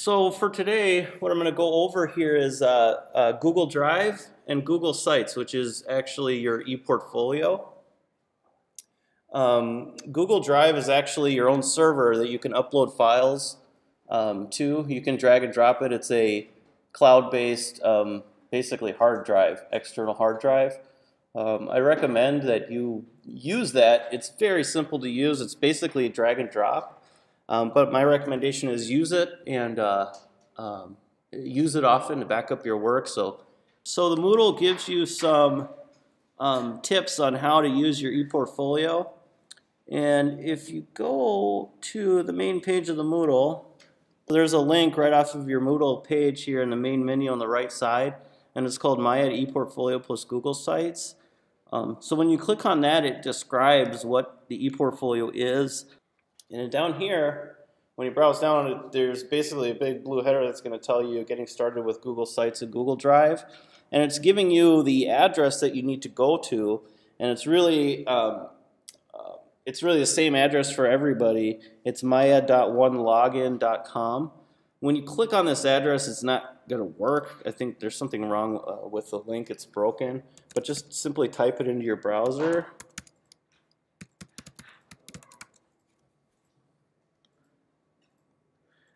So for today, what I'm going to go over here is Google Drive and Google Sites, which is actually your ePortfolio. Google Drive is actually your own server that you can upload files to. You can drag and drop it. It's a cloud-based, basically hard drive, external hard drive. I recommend that you use that. It's very simple to use. It's basically a drag and drop. But my recommendation is use it and use it often to back up your work. So the Moodle gives you some tips on how to use your ePortfolio. And if you go to the main page of the Moodle, there's a link right off of your Moodle page here in the main menu on the right side, and it's called My ePortfolio plus Google Sites. So when you click on that, it describes what the ePortfolio is. And down here, when you browse down on it, there's basically a big blue header that's going to tell you getting started with Google Sites and Google Drive. And it's giving you the address that you need to go to. And it's really the same address for everybody. It's maya.onelogin.com. When you click on this address, it's not going to work. I think there's something wrong with the link. It's broken. But just simply type it into your browser.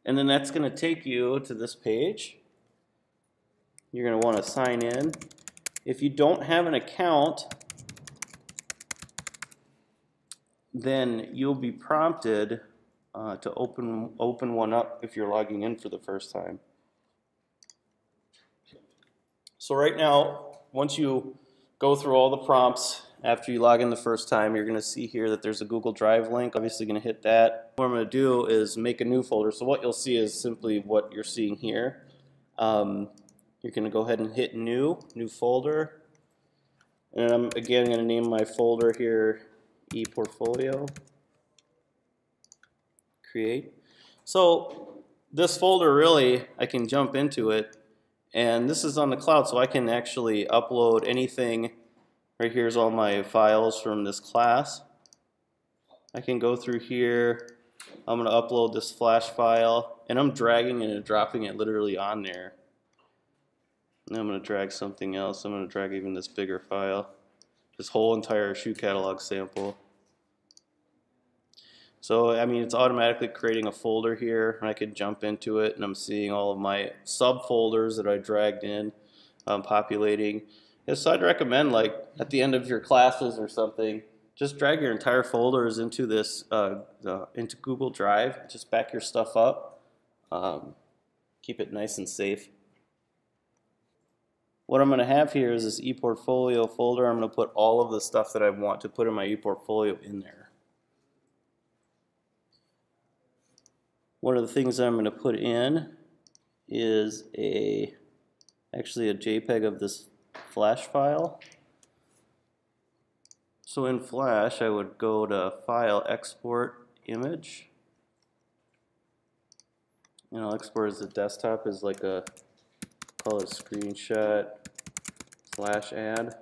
And then that's going to take you to this page. You're going to want to sign in. If you don't have an account, then you'll be prompted to open one up if you're logging in for the first time. So right now, once you go through all the prompts after you log in the first time, you're going to see here that there's a Google Drive link. Obviously going to hit that. What I'm going to do is make a new folder. So what you'll see is simply what you're seeing here. You're going to go ahead and hit new folder. And I'm again going to name my folder here ePortfolio. Create. So this folder, really, I can jump into it. And this is on the cloud, so I can actually upload anything. Right here's all my files from this class. I can go through here. I'm going to upload this Flash file, and I'm dragging and dropping it literally on there. And I'm going to drag something else. I'm going to drag even this bigger file, this whole entire shoe catalog sample. So, I mean, it's automatically creating a folder here, and I can jump into it, and I'm seeing all of my subfolders that I dragged in populating. So I'd recommend, like, at the end of your classes or something, just drag your entire folders into this, into Google Drive. Just back your stuff up. Keep it nice and safe. What I'm going to have here is this ePortfolio folder. I'm going to put all of the stuff that I want to put in my ePortfolio in there. One of the things that I'm going to put in is actually a JPEG of this Flash file. So in Flash, I would go to File, Export, Image. And I'll export as a desktop as like a, call it screenshot / add.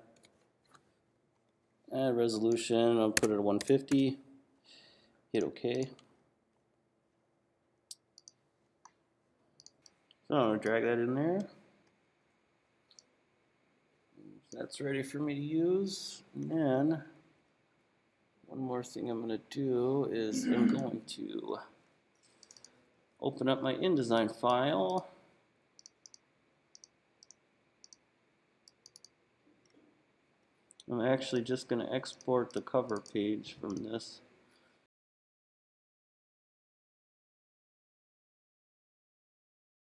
Add resolution, I'll put it at 150. Hit OK. So I'm going to drag that in there. That's ready for me to use. And then one more thing I'm going to do is I'm going to open up my InDesign file. I'm actually just going to export the cover page from this.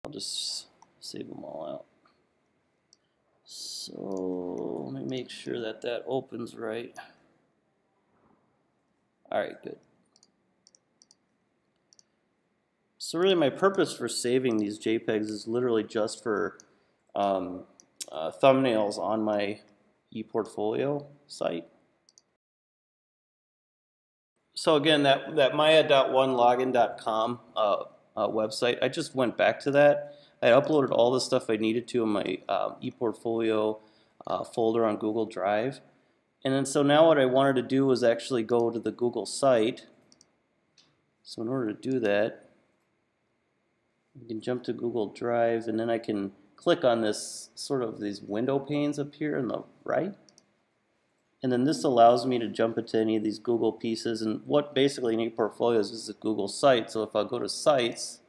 I'll just save them all out. So let me make sure that that opens right. Alright, good. So really my purpose for saving these JPEGs is literally just for thumbnails on my ePortfolio site. So again, that maya.onelogin.com website, I just went back to that. I uploaded all the stuff I needed to in my ePortfolio folder on Google Drive. And then so now what I wanted to do was actually go to the Google site. So in order to do that, You can jump to Google Drive, and then I can click on this sort of these window panes up here on the right. And then this allows me to jump into any of these Google pieces. And what basically an ePortfolio is a Google site. So if I go to Sites,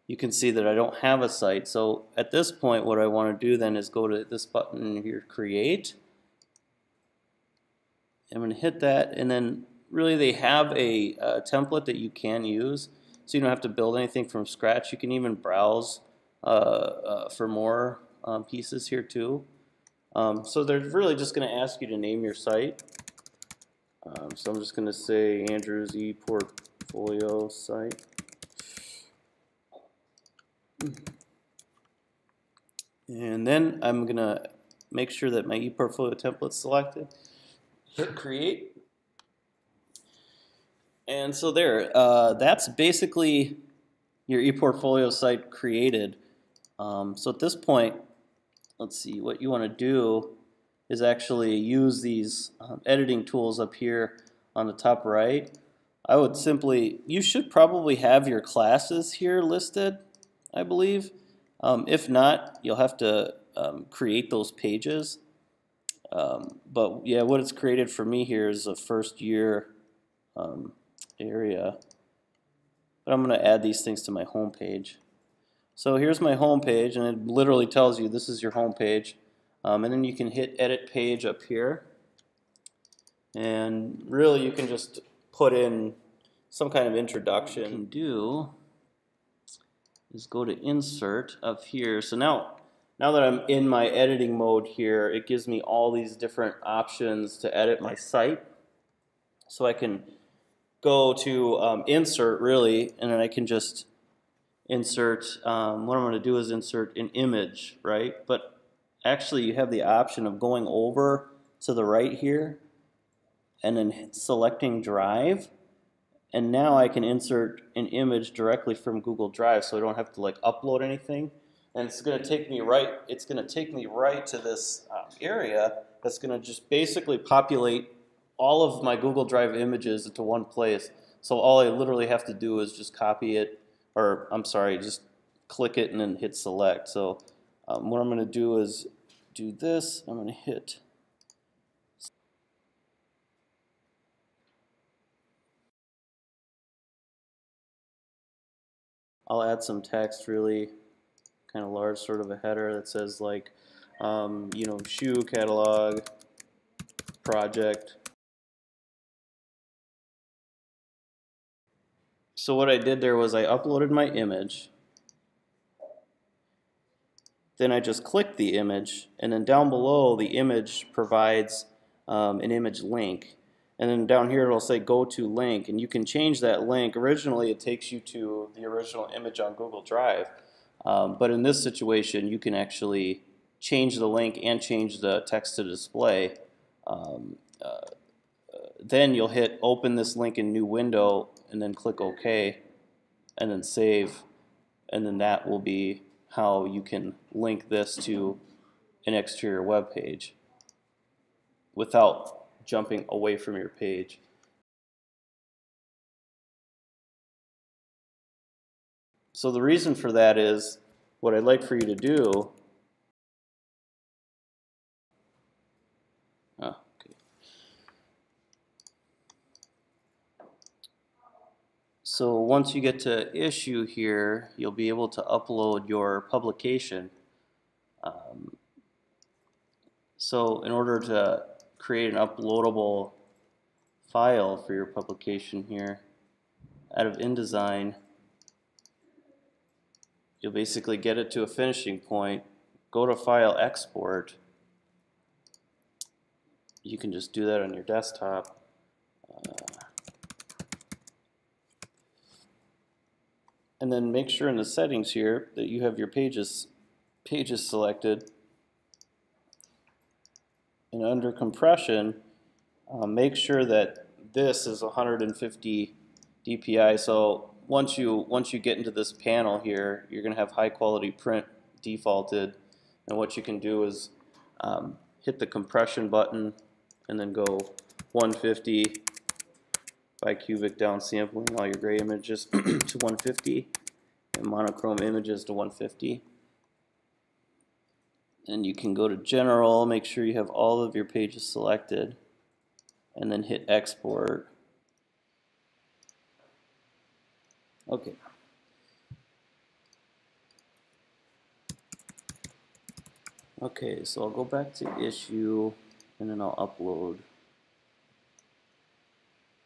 you can see that I don't have a site. So at this point, what I want to do then is go to this button here, Create. I'm going to hit that, and then really they have a template that you can use. So you don't have to build anything from scratch. You can even browse for more pieces here too. So they're really just going to ask you to name your site. So I'm just going to say Andrew's ePortfolio site. And then I'm going to make sure that my ePortfolio template's selected. Hit Create. And so there, that's basically your ePortfolio site created. So at this point, let's see, what you want to do is actually use these editing tools up here on the top right. I would simply, you should probably have your classes here listed, I believe. If not, you'll have to create those pages. But yeah, what it's created for me here is a first year area. But I'm going to add these things to my home page. So here's my home page, and it literally tells you this is your home page. And then you can hit Edit Page up here. And really you can just put in some kind of introduction. What you can do is go to Insert up here. So now that I'm in my editing mode here, it gives me all these different options to edit my site. So I can go to Insert really, and then I can just insert, what I'm going to do is insert an image, right? But actually you have the option of going over to the right here and then selecting Drive. And now I can insert an image directly from Google Drive, so I don't have to like upload anything. And it's going to take me right. It's going to take me right to this area that's going to just basically populate all of my Google Drive images into one place. So all I literally have to do is just copy it, or I'm sorry, just click it and then hit select. So what I'm going to do is do this. I'm going to hit. I'll add some text, really kind of large, sort of a header that says like, you know, shoe catalog project. So what I did there was I uploaded my image. Then I just clicked the image, and then down below the image provides an image link. And then down here it'll say go to link, and you can change that link. Originally it takes you to the original image on Google Drive. But in this situation you can actually change the link and change the text to display. Then you'll hit open this link in new window and then click OK and then save, and then that will be how you can link this to an exterior web page without jumping away from your page. So the reason for that is what I'd like for you to do. So once you get to issue here, you'll be able to upload your publication. So in order to create an uploadable file for your publication here, out of InDesign, you'll basically get it to a finishing point, go to File, Export. You can just do that on your desktop. And then make sure in the settings here that you have your pages selected. And under compression, make sure that this is 150 dpi. So once you get into this panel here, you're going to have high quality print defaulted. And what you can do is hit the compression button and then go 150 bicubic downsampling all your gray images to 150 and monochrome images to 150. And you can go to General, make sure you have all of your pages selected, and then hit Export. Okay. Okay, so I'll go back to Issue, and then I'll upload.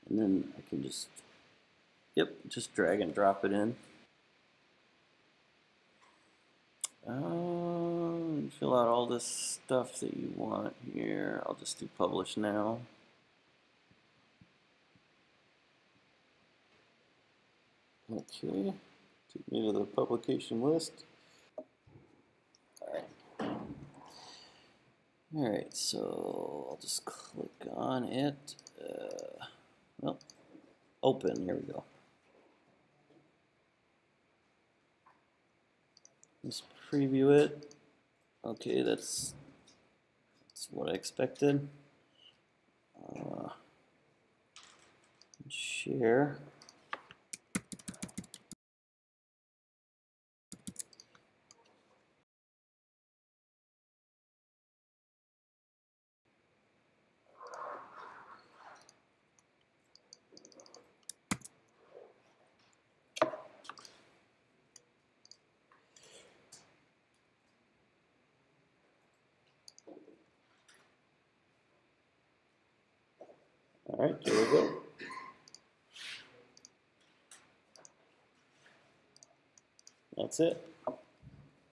And then I can just drag and drop it in. Fill out all this stuff that you want here. I'll just do Publish Now. Okay, take me to the publication list. Alright, so I'll just click on it. Well, open, here we go. Let's preview it. Okay, that's what I expected. Share. Alright, there we go. That's it.